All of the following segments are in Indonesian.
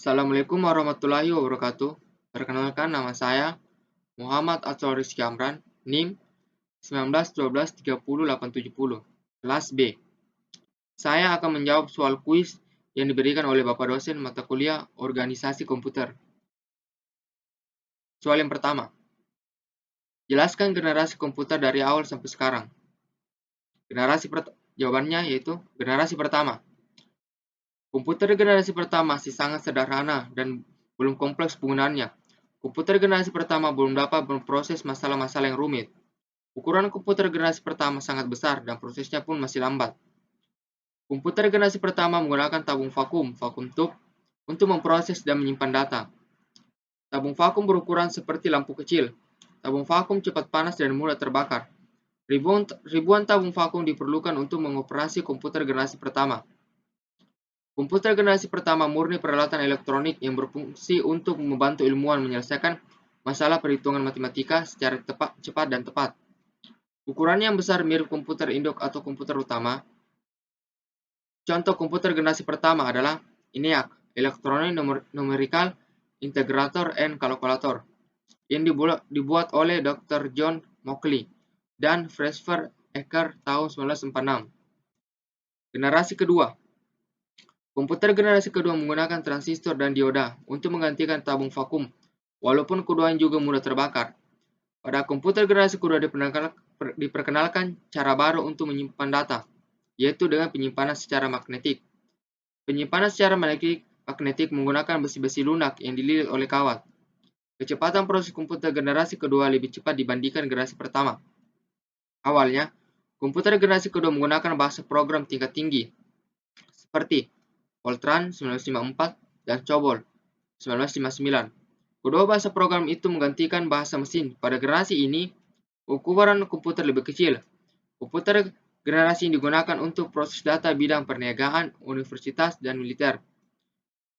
Assalamualaikum warahmatullahi wabarakatuh. Perkenalkan, nama saya Muhammad Atsol Rizky Amran, NIM 1912308070, kelas B. Saya akan menjawab soal kuis yang diberikan oleh Bapak dosen mata kuliah Organisasi Komputer. Soal yang pertama, jelaskan generasi komputer dari awal sampai sekarang. Jawabannya yaitu generasi pertama. Komputer generasi pertama masih sangat sederhana dan belum kompleks penggunaannya. Komputer generasi pertama belum dapat memproses masalah-masalah yang rumit. Ukuran komputer generasi pertama sangat besar dan prosesnya pun masih lambat. Komputer generasi pertama menggunakan tabung vakum tube, untuk memproses dan menyimpan data. Tabung vakum berukuran seperti lampu kecil. Tabung vakum cepat panas dan mudah terbakar. Ribuan tabung vakum diperlukan untuk mengoperasi komputer generasi pertama. Komputer generasi pertama murni peralatan elektronik yang berfungsi untuk membantu ilmuwan menyelesaikan masalah perhitungan matematika secara cepat dan tepat. Ukurannya yang besar mirip komputer induk atau komputer utama. Contoh komputer generasi pertama adalah ENIAC, Electronic Numerical Integrator and Calculator, yang dibuat oleh Dr. John Mauchly dan Fresfer Ecker tahun 1946. Generasi kedua. Komputer generasi kedua menggunakan transistor dan dioda untuk menggantikan tabung vakum, walaupun keduanya juga mudah terbakar. Pada komputer generasi kedua diperkenalkan cara baru untuk menyimpan data, yaitu dengan penyimpanan secara magnetik. Penyimpanan secara magnetik menggunakan besi-besi lunak yang dililit oleh kawat. Kecepatan proses komputer generasi kedua lebih cepat dibandingkan generasi pertama. Awalnya, komputer generasi kedua menggunakan bahasa program tingkat tinggi, seperti Fortran 1954 dan COBOL 1959. Kedua bahasa program itu menggantikan bahasa mesin. Pada generasi ini, ukuran komputer lebih kecil. Komputer generasi ini digunakan untuk proses data bidang perniagaan, universitas, dan militer.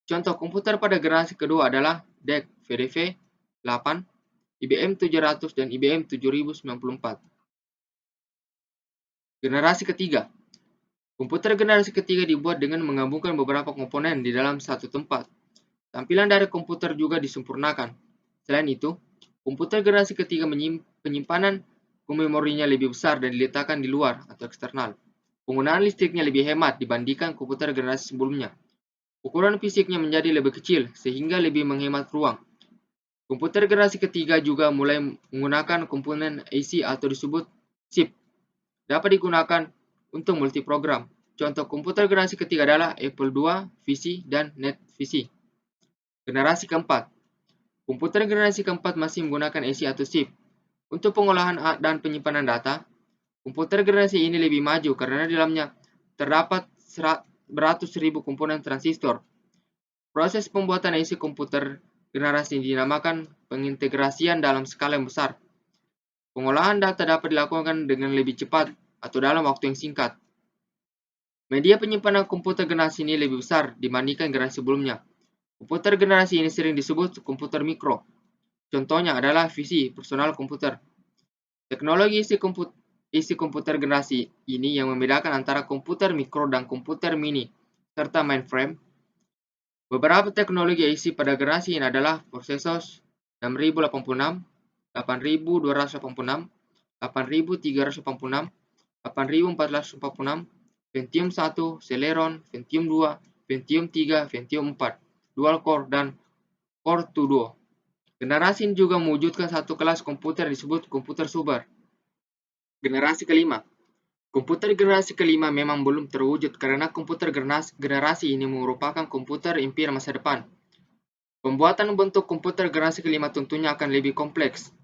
Contoh komputer pada generasi kedua adalah DEC VDV 8, IBM 700, dan IBM 7094. Generasi ketiga. Komputer generasi ketiga dibuat dengan menggabungkan beberapa komponen di dalam satu tempat. Tampilan dari komputer juga disempurnakan. Selain itu, komputer generasi ketiga penyimpanan memorinya lebih besar dan diletakkan di luar atau eksternal. Penggunaan listriknya lebih hemat dibandingkan komputer generasi sebelumnya. Ukuran fisiknya menjadi lebih kecil sehingga lebih menghemat ruang. Komputer generasi ketiga juga mulai menggunakan komponen IC atau disebut chip. Dapat digunakan untuk multiprogram. Contoh komputer generasi ketiga adalah Apple II, VC, dan NetVC. Generasi keempat. Komputer generasi keempat masih menggunakan IC atau chip. Untuk pengolahan dan penyimpanan data, komputer generasi ini lebih maju karena di dalamnya terdapat beratus ribu komponen transistor. Proses pembuatan IC komputer generasi ini dinamakan pengintegrasian dalam skala yang besar. Pengolahan data dapat dilakukan dengan lebih cepat atau dalam waktu yang singkat. Media penyimpanan komputer generasi ini lebih besar dibandingkan generasi sebelumnya. Komputer generasi ini sering disebut komputer mikro. Contohnya adalah PC, personal komputer. Teknologi isi komputer generasi ini yang membedakan antara komputer mikro dan komputer mini, serta mainframe. Beberapa teknologi isi pada generasi ini adalah prosesor 6086, 8286, 8386, 8446, Pentium 1, Celeron, Pentium 2, Pentium 3, Pentium 4, Dual Core, dan Core 2 Duo. Generasi ini juga mewujudkan satu kelas komputer disebut komputer super. Generasi kelima. Komputer generasi kelima memang belum terwujud karena komputer generasi ini merupakan komputer impian masa depan. Pembuatan bentuk komputer generasi kelima tentunya akan lebih kompleks.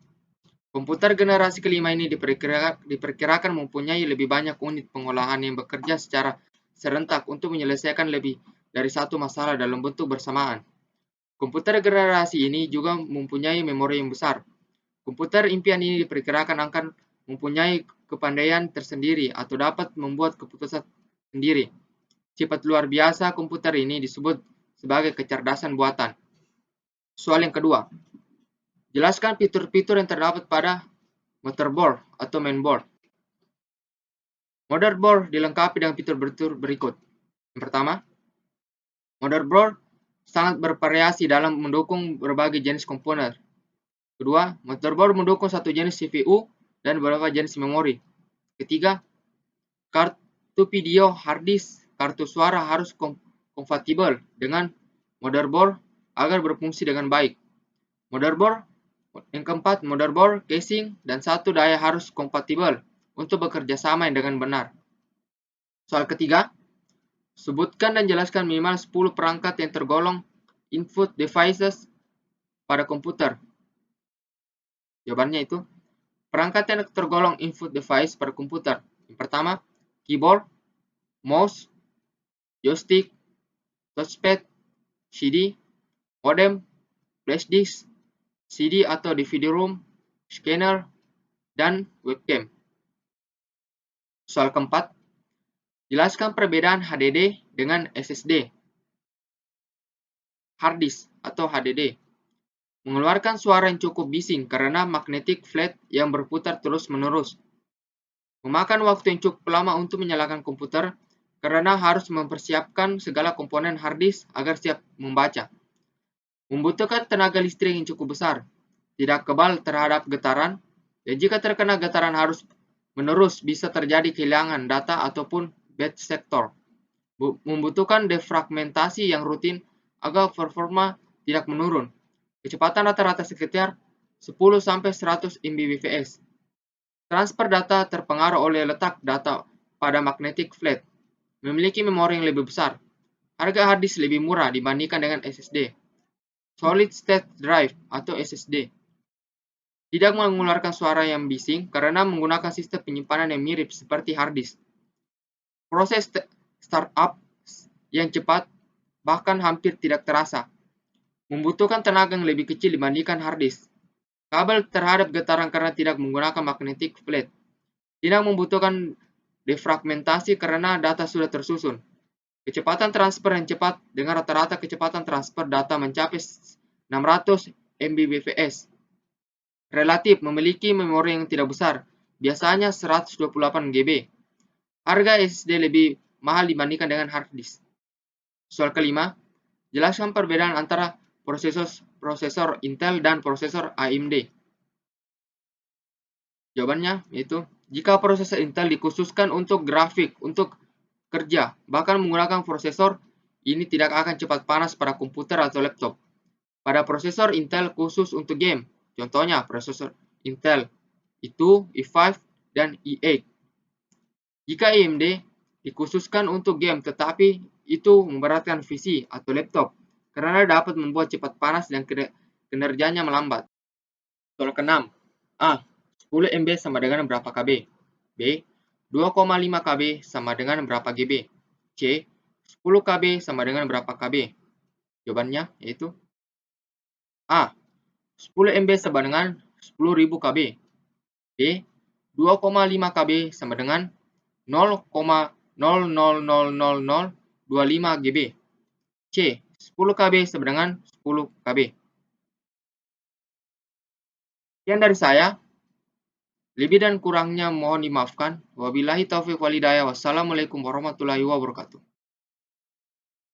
Komputer generasi kelima ini diperkirakan mempunyai lebih banyak unit pengolahan yang bekerja secara serentak untuk menyelesaikan lebih dari satu masalah dalam bentuk bersamaan. Komputer generasi ini juga mempunyai memori yang besar. Komputer impian ini diperkirakan akan mempunyai kepandaian tersendiri atau dapat membuat keputusan sendiri. Sifat luar biasa komputer ini disebut sebagai kecerdasan buatan. Soal yang kedua. Jelaskan fitur-fitur yang terdapat pada motherboard atau mainboard. Motherboard dilengkapi dengan fitur berikut. Yang pertama, motherboard sangat bervariasi dalam mendukung berbagai jenis komponen. Kedua, motherboard mendukung satu jenis CPU dan beberapa jenis memori. Ketiga, kartu video, hard disk, kartu suara harus kompatibel dengan motherboard agar berfungsi dengan baik. Yang keempat, motherboard, casing, dan satu daya harus kompatibel untuk bekerja sama dengan benar. Soal ketiga, sebutkan dan jelaskan minimal 10 perangkat yang tergolong input devices pada komputer. Jawabannya itu, perangkat yang tergolong input device pada komputer. Yang pertama, keyboard, mouse, joystick, touchpad, CD, modem, flash disk, CD atau DVD-ROM, scanner, dan webcam. Soal keempat, jelaskan perbedaan HDD dengan SSD. Hard disk atau HDD mengeluarkan suara yang cukup bising karena magnetic flat yang berputar terus-menerus. Memakan waktu yang cukup lama untuk menyalakan komputer karena harus mempersiapkan segala komponen hard disk agar siap membaca. Membutuhkan tenaga listrik yang cukup besar, tidak kebal terhadap getaran, dan jika terkena getaran harus menerus bisa terjadi kehilangan data ataupun bad sector. Membutuhkan defragmentasi yang rutin agar performa tidak menurun. Kecepatan rata-rata sekitar 10-100 Mbps. Transfer data terpengaruh oleh letak data pada magnetic flat. Memiliki memori yang lebih besar. Harga hard disk lebih murah dibandingkan dengan SSD. Solid State Drive atau SSD. Tidak mengeluarkan suara yang bising karena menggunakan sistem penyimpanan yang mirip seperti hard disk. Proses startup yang cepat bahkan hampir tidak terasa. Membutuhkan tenaga yang lebih kecil dibandingkan hard disk. Kabel terhadap getaran karena tidak menggunakan magnetic flat. Tidak membutuhkan defragmentasi karena data sudah tersusun. Kecepatan transfer yang cepat dengan rata-rata kecepatan transfer data mencapai 600 Mbps. Relatif memiliki memori yang tidak besar, biasanya 128 GB. Harga SSD lebih mahal dibandingkan dengan hard disk. Soal kelima, jelaskan perbedaan antara prosesor Intel dan prosesor AMD. Jawabannya yaitu, jika prosesor Intel dikhususkan untuk grafik, untuk kerja, bahkan menggunakan prosesor, ini tidak akan cepat panas pada komputer atau laptop. Pada prosesor Intel khusus untuk game, contohnya prosesor Intel itu i5 dan i8. Jika AMD dikhususkan untuk game, tetapi itu memberatkan PC atau laptop, karena dapat membuat cepat panas dan kinerjanya melambat. Soal ke-6. A. 10 MB sama dengan berapa KB? B. 2,5 KB sama dengan berapa GB? C. 10 KB sama dengan berapa KB? Jawabannya yaitu A. 10 MB sama dengan 10.000 KB. B. 2,5 KB sama dengan 0,000025 GB. C. 10 KB sama dengan 10 KB. Sekian dari saya. Lebih dan kurangnya mohon dimaafkan. Wabillahi taufiq walhidayah. Wassalamualaikum warahmatullahi wabarakatuh.